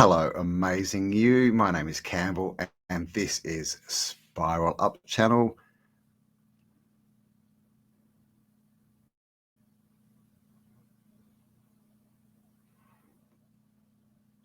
Hello, amazing you. My name is Campbell, and this is Spiral Up channel.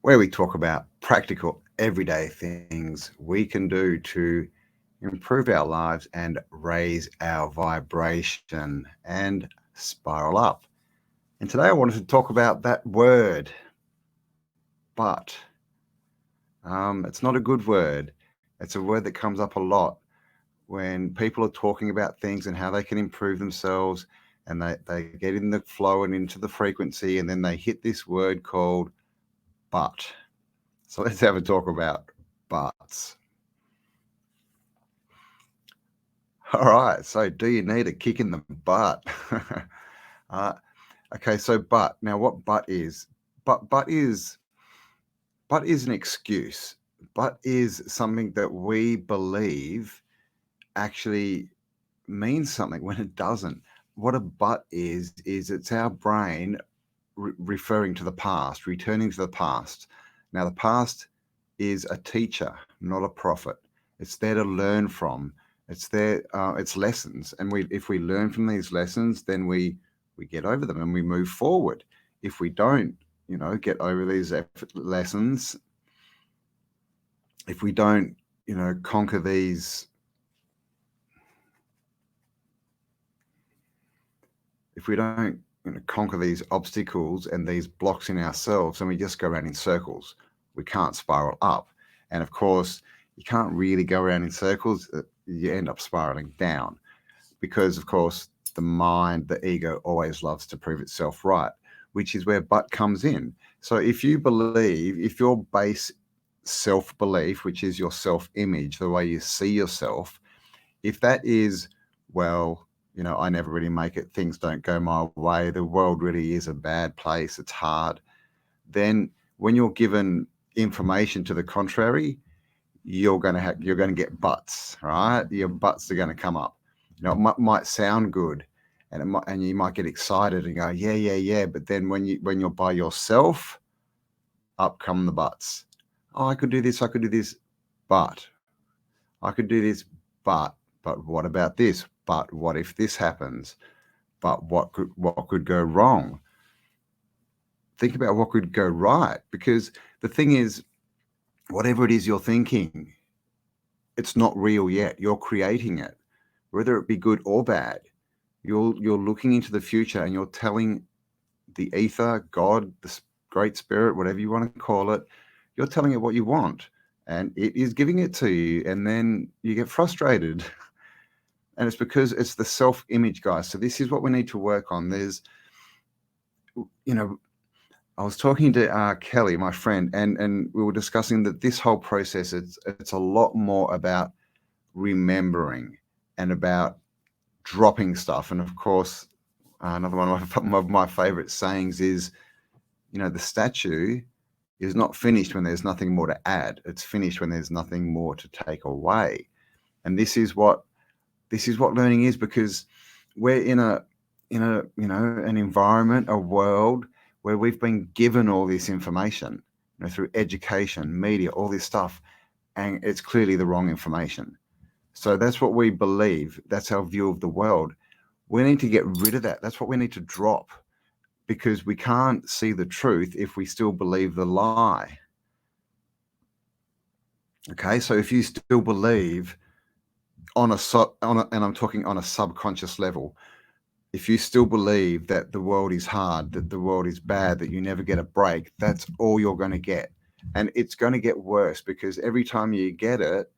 Where we talk about practical, everyday things we can do to improve our lives and raise our vibration and spiral up. And today I wanted to talk about that word, but. It's not a good word. It's a word that comes up a lot when people are talking about things and how they can improve themselves, and they get in the flow and into the frequency, and then they hit this word called but. So let's have a talk about buts. All right. So do you need a kick in the butt? uh, okay. So but now what but is? But is an excuse. But is something that we believe actually means something when it doesn't. What a but is it's our brain referring to the past, returning to the past. Now, the past is a teacher, not a prophet. It's there to learn from. It's there. It's lessons, and if we learn from these lessons, then we get over them and we move forward. If we don't, get over these lessons, if we don't, conquer these, if we don't conquer these obstacles and these blocks in ourselves, and we just go around in circles, we can't spiral up. And of course, you can't really go around in circles. You end up spiraling down because, of course, the mind, the ego always loves to prove itself right, which is where but comes in. So if your base self-belief, which is your self-image, the way you see yourself, if that is, well, I never really make it, things don't go my way, the world really is a bad place, it's hard, then when you're given information to the contrary, you're going to get buts, right? Your buts are going to come up. It might sound good, and you might get excited and go, yeah, yeah, yeah. But then when you're by yourself, up come the buts. Oh, I could do this, but I could do this, but what about this? But what if this happens? But what could go wrong? Think about what could go right, because the thing is, whatever it is you're thinking, it's not real yet. You're creating it, whether it be good or bad. You're looking into the future and you're telling the ether, God, the great spirit, whatever you want to call it, you're telling it what you want, and it is giving it to you, and then you get frustrated. And it's because it's the self-image, guys. So this is what we need to work on. I was talking to Kelly, my friend, and we were discussing that this whole process, it's a lot more about remembering and about dropping stuff. And of course, another one of my favorite sayings is, the statue is not finished when there's nothing more to add. It's finished when there's nothing more to take away. And this is what learning is, because we're in an environment, a world where we've been given all this information, through education, media, all this stuff, and it's clearly the wrong information. So that's what we believe. That's our view of the world. We need to get rid of that. That's what we need to drop, because we can't see the truth if we still believe the lie. Okay, so if you still believe and I'm talking on a subconscious level, if you still believe that the world is hard, that the world is bad, that you never get a break, that's all you're going to get. And it's going to get worse, because every time you get it,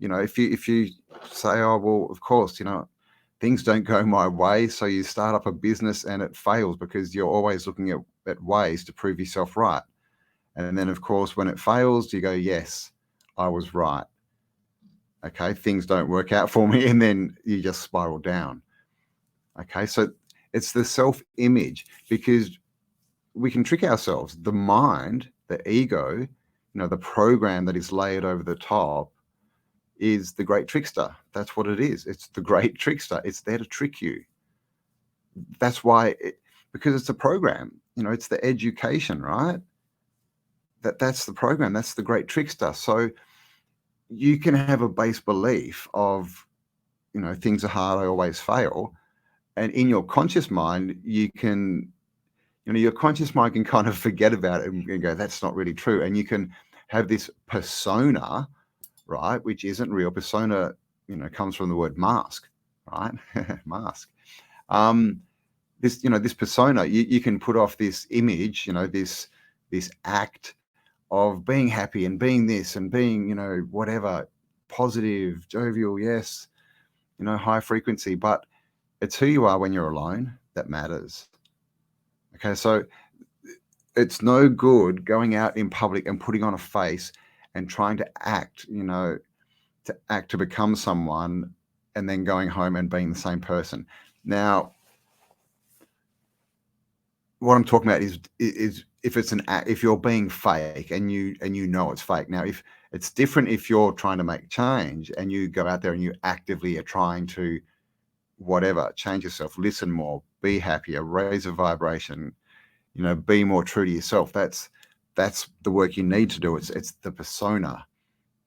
if you say, oh, well, of course, things don't go my way, so you start up a business and it fails because you're always looking at ways to prove yourself right. And then, of course, when it fails, you go, yes, I was right. Okay, things don't work out for me, and then you just spiral down. Okay, so it's the self-image, because we can trick ourselves. The mind, the ego, the program that is layered over the top is the great trickster. That's what it is. It's the great trickster. It's there to trick you. That's why, because it's a program. It's the education, right? that's the program. That's the great trickster. So you can have a base belief of, things are hard, I always fail. And in your conscious mind, your conscious mind can kind of forget about it and go, that's not really true. And you can have this persona, right, which isn't real. Persona, comes from the word mask, right? Mask. This persona, you can put off this image, this act of being happy and being this and being, whatever, positive, jovial, yes, high frequency, but it's who you are when you're alone that matters. Okay, so it's no good going out in public and putting on a face and trying to act, to become someone, and then going home and being the same person. Now, what I'm talking about is if it's if you're being fake and you know it's fake. Now, if it's different, if you're trying to make change and you go out there and you actively are trying to change yourself, listen more, be happier, raise a vibration, be more true to yourself. That's the work you need to do. It's the persona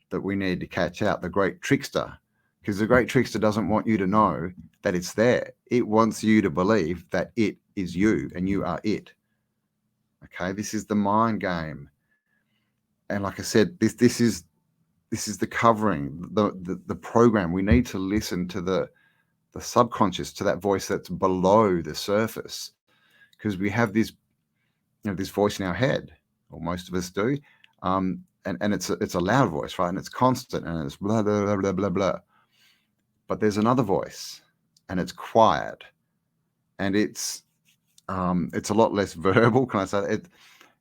that we need to catch out, the great trickster, because the great trickster doesn't want you to know that it's there. It wants you to believe that it is you and you are it. Okay, this is the mind game. And like I said, this is the covering, the program. We need to listen to the subconscious, to that voice that's below the surface, because we have this this voice in our head, or most of us do, and it's a loud voice, right? And it's constant, and it's blah blah blah blah blah blah. But there's another voice, and it's quiet, and it's a lot less verbal. Can I say it?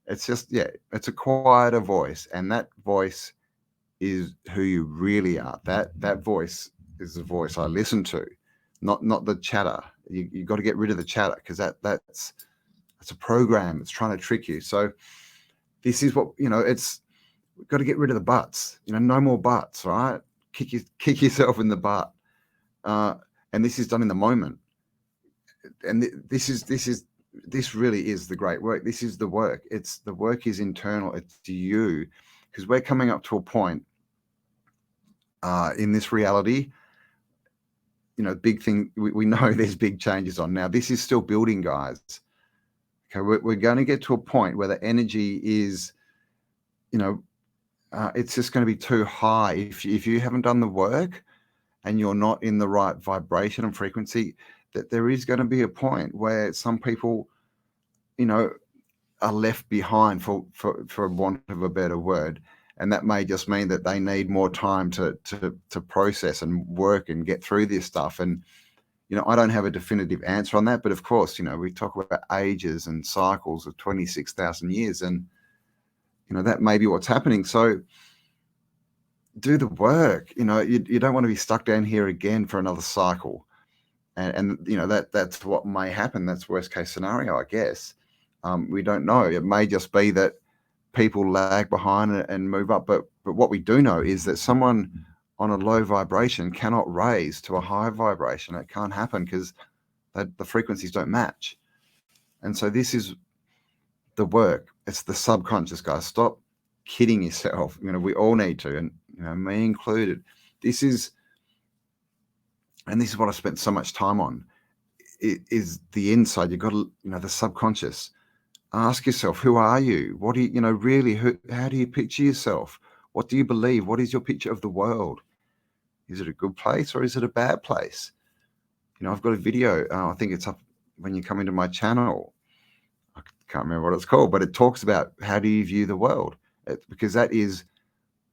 It's just, it's a quieter voice, and that voice is who you really are. That voice is the voice I listen to, not the chatter. You got to get rid of the chatter, because that's a program. It's trying to trick you. So this is what, we've got to get rid of the buts. No more buts, right? Kick yourself in the butt. And this is done in the moment. And this really is the great work. This is the work. The work is internal. It's you, because we're coming up to a point in this reality. Big thing. We know there's big changes on now. This is still building, guys. Okay, we're going to get to a point where the energy is, it's just going to be too high. If you haven't done the work and you're not in the right vibration and frequency, that there is going to be a point where some people, are left behind, for want of a better word. And that may just mean that they need more time to process and work and get through this stuff. And, I don't have a definitive answer on that, but of course, we talk about ages and cycles of 26,000 years, and, that may be what's happening. So do the work. You don't want to be stuck down here again for another cycle. And that's what may happen. That's worst case scenario, I guess. We don't know. It may just be that people lag behind and move up. But what we do know is that someone on a low vibration cannot raise to a high vibration. It can't happen, because the frequencies don't match. And so this is the work. It's the subconscious, guys. Stop kidding yourself. We all need to, and me included. This is what I spent so much time on. It is the inside. You've got to, the subconscious. Ask yourself, who are you? What do you, really, how do you picture yourself? What do you believe? What is your picture of the world? Is it a good place, or is it a bad place? I've got a video. I think it's up when you come into my channel. I can't remember what it's called, but it talks about how do you view the world? Because that is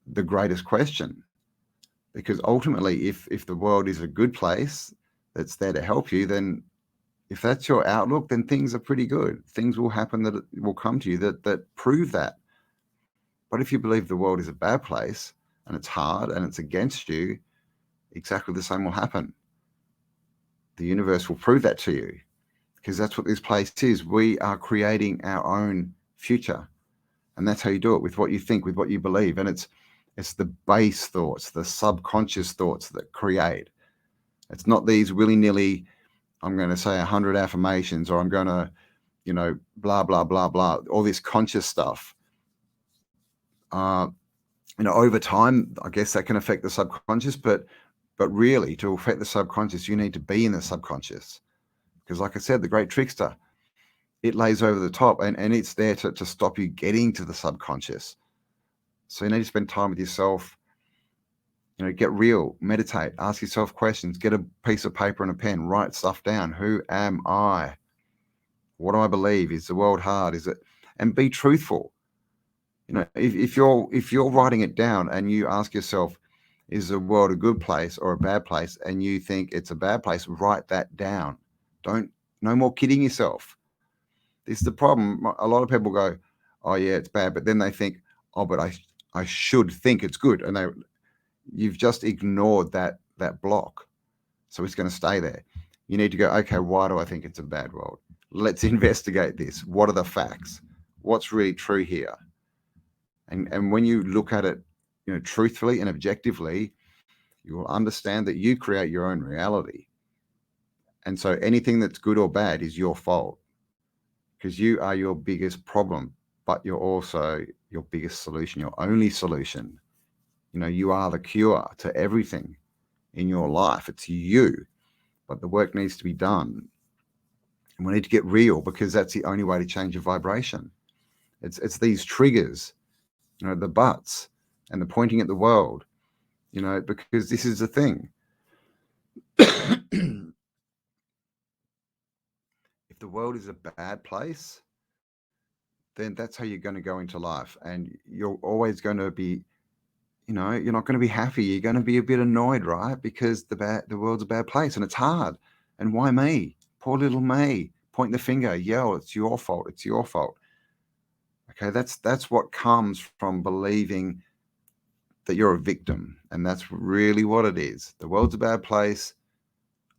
the greatest question. Because ultimately, if the world is a good place that's there to help you, then if that's your outlook, then things are pretty good. Things will happen that will come to you that prove that. But if you believe the world is a bad place and it's hard and it's against you, exactly the same will happen. The universe will prove that to you, because that's what this place is. We are creating our own future. And that's how you do it, with what you think, with what you believe. And it's the base thoughts, the subconscious thoughts that create. It's not these willy-nilly, I'm going to say 100 affirmations, or I'm going to, blah, blah, blah, blah, all this conscious stuff. over time, I guess that can affect the subconscious, but really, to affect the subconscious, you need to be in the subconscious. Because like I said, the great trickster, it lays over the top, and it's there to stop you getting to the subconscious. So you need to spend time with yourself, get real, meditate, ask yourself questions, get a piece of paper and a pen, write stuff down. Who am I? What do I believe? Is the world hard? Is it? And be truthful. If you're writing it down and you ask yourself, is the world a good place or a bad place, and you think it's a bad place, write that down. No more kidding yourself. This is the problem. A lot of people go, oh yeah, it's bad, but then they think, oh, but I should think it's good, and you've just ignored that block, so it's going to stay there. You need to go, okay, why do I think it's a bad world? Let's investigate this. What are the facts? What's really true here? And when you look at it, truthfully and objectively, you will understand that you create your own reality. And so anything that's good or bad is your fault, because you are your biggest problem, but you're also your biggest solution, your only solution. You are the cure to everything in your life. It's you, but the work needs to be done. And we need to get real, because that's the only way to change your vibration. It's these triggers, the buts and the pointing at the world, because this is the thing. If the world is a bad place, then that's how you're going to go into life. And you're always going to be, you're not going to be happy. You're going to be a bit annoyed, right? Because the world's a bad place and it's hard. And why me? Poor little me. Point the finger, yell, it's your fault. It's your fault. Okay, that's what comes from believing that you're a victim. And that's really what it is. The world's a bad place.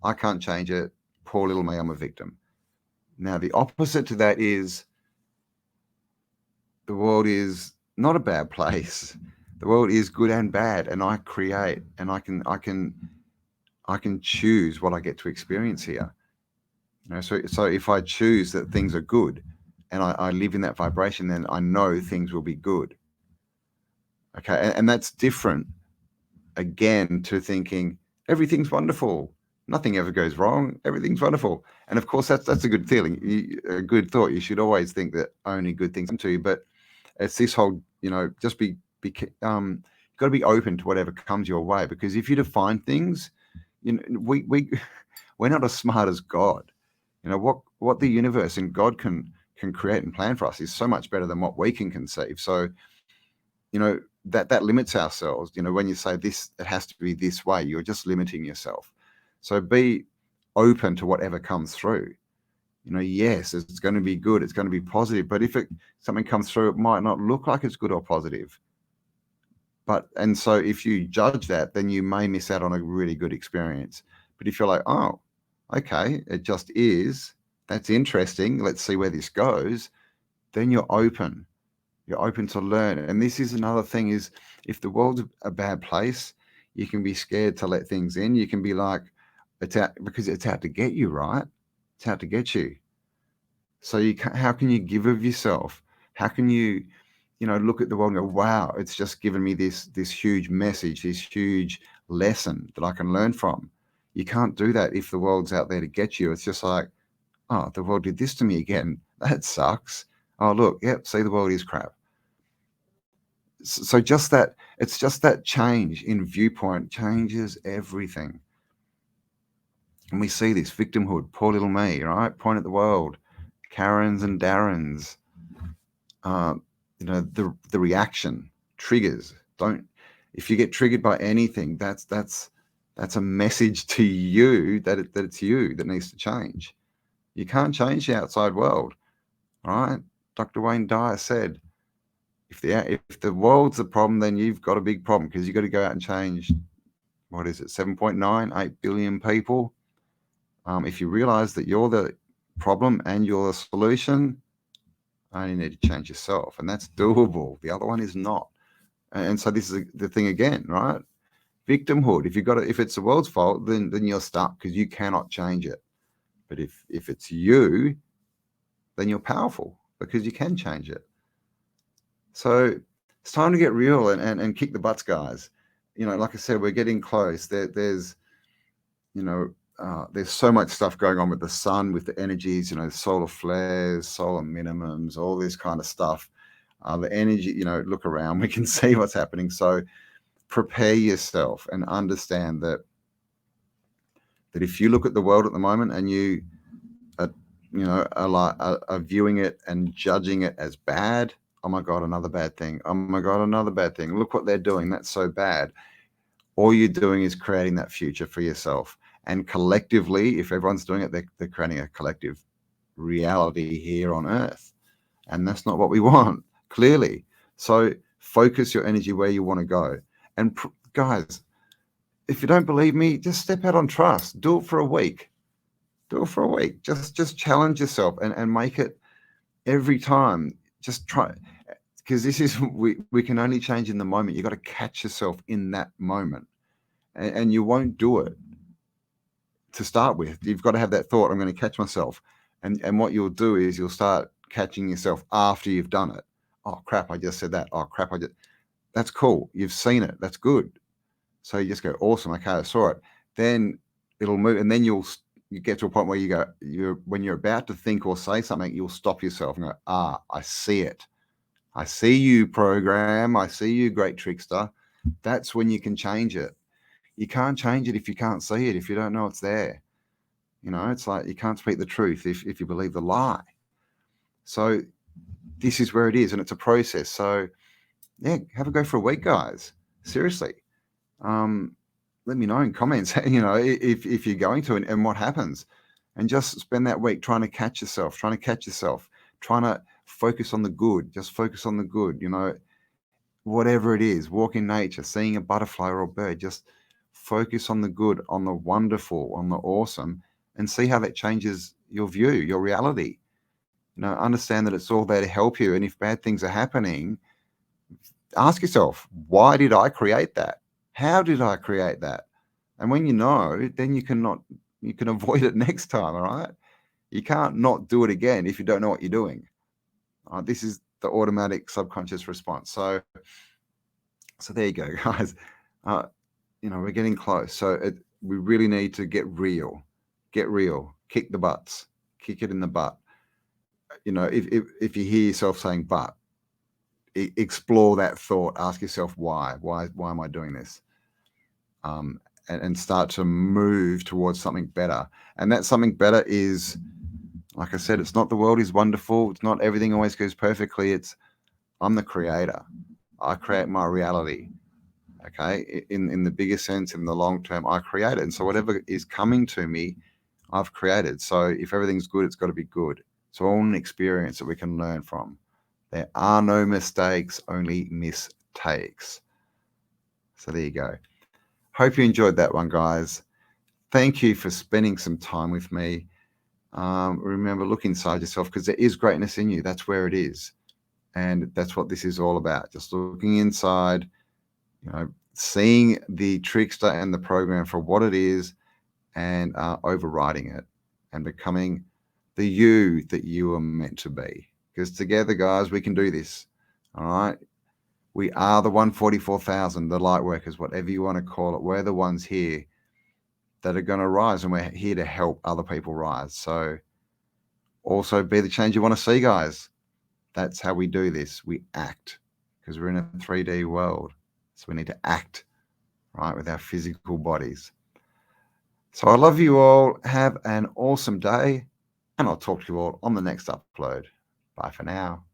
I can't change it. Poor little me, I'm a victim. Now, the opposite to that is the world is not a bad place. The world is good and bad, and I create, and I can choose what I get to experience here. So if I choose that things are good, and I live in that vibration, then I know things will be good. Okay, and that's different, again, to thinking everything's wonderful, nothing ever goes wrong, everything's wonderful. And of course, that's a good feeling, a good thought. You should always think that only good things come to you. But it's this whole, just you've got to be open to whatever comes your way, because if you define things, we're not as smart as God. What the universe and God can create and plan for us is so much better than what we can conceive. So, that limits ourselves. When you say this, it has to be this way, you're just limiting yourself. So be open to whatever comes through. Yes, it's going to be good, it's going to be positive, but if something comes through, it might not look like it's good or positive. And so if you judge that, then you may miss out on a really good experience. But if you're like, oh, okay, it just is, that's interesting, let's see where this goes, then you're open. You're open to learn. And this is another thing, is if the world's a bad place, you can be scared to let things in. You can be like, it's out, because it's out to get you, right? It's out to get you. So how can you give of yourself? How can you, look at the world and go, wow, it's just given me this huge message, this huge lesson that I can learn from. You can't do that if the world's out there to get you. It's just like, oh, the world did this to me again. That sucks. Oh, look, yep, see, the world is crap. So it's just that change in viewpoint changes everything. And we see this victimhood, poor little me, right? Point at the world, Karens and Darrens. The reaction triggers. If you get triggered by anything, that's a message to you that it's you that needs to change. You can't change the outside world, right? Dr. Wayne Dyer said, if the world's the problem, then you've got a big problem, because you've got to go out and change, what is it, 7.98 billion people. If you realize that you're the problem and you're the solution, only need to change yourself, and that's doable. The other one is not. And so this is the thing again, right? Victimhood. If it's the world's fault, then you're stuck, because you cannot change it. But if it's you, then you're powerful, because you can change it. So It's time to get real and kick the butts, guys. Like I said, we're getting close. There's, there's so much stuff going on with the sun, with the energies, solar flares, solar minimums, all this kind of stuff. The energy, look around, we can see what's happening. So prepare yourself and understand that if you look at the world at the moment and you are viewing it and judging it as bad, oh my God, another bad thing. Oh my God, another bad thing. Look what they're doing. That's so bad. All you're doing is creating that future for yourself. And collectively, if everyone's doing it, they're creating a collective reality here on Earth. And that's not what we want, clearly. So focus your energy where you want to go. And guys, if you don't believe me, just step out on trust. Do it for a week. Do it for a week. Just challenge yourself and make it every time. Just try, because this is we can only change in the moment. You got to catch yourself in that moment, and you won't do it to start with. You've got to have that thought, I'm going to catch myself. And what you'll do is you'll start catching yourself after you've done it. Oh crap, I just said that. Oh crap, that's cool. You've seen it. That's good. So you just go, awesome. Okay, I saw it. Then it'll move, and then you get to a point where when you're about to think or say something, you'll stop yourself and go, I see it. I see you, program. I see you, great trickster. That's when you can change it. You can't change it if you can't see it, if you don't know it's there. It's like you can't speak the truth if you believe the lie. So this is where it is, and it's a process. So yeah, have a go for a week, guys. Seriously. Let me know in comments, if you're going to and what happens. And just spend that week trying to catch yourself, trying to focus on the good. Just focus on the good, whatever it is, walk in nature, seeing a butterfly or a bird, just focus on the good, on the wonderful, on the awesome, and see how that changes your view, your reality. Understand that it's all there to help you. And if bad things are happening, ask yourself, why did I create that? How did I create that? And when you know, then you can avoid it next time. All right. You can't not do it again if you don't know what you're doing. This is the automatic subconscious response. So there you go, guys. We're getting close. So we really need to get real, kick the butts, kick it in the butt. If you hear yourself saying, but, explore that thought, ask yourself why am I doing this, and start to move towards something better. And that something better is, like I said, it's not the world is wonderful, it's not everything always goes perfectly, it's I'm the creator. I create my reality. Okay, in the bigger sense, in the long term, I create it. And so whatever is coming to me, I've created. So if everything's good, it's got to be good. It's all an experience that we can learn from. There are no mistakes, only mistakes. So there you go. Hope you enjoyed that one, guys. Thank you for spending some time with me. Remember, look inside yourself, because there is greatness in you. That's where it is. And that's what this is all about. Just looking inside, seeing the trickster and the program for what it is, and overriding it and becoming the you that you are meant to be. Because together, guys, we can do this. All right. We are the 144,000, the light workers, whatever you want to call it. We're the ones here that are going to rise, and we're here to help other people rise. So also be the change you want to see, guys. That's how we do this. We act, because we're in a 3D world. So we need to act, right, with our physical bodies. So I love you all. Have an awesome day, and I'll talk to you all on the next upload. Bye for now.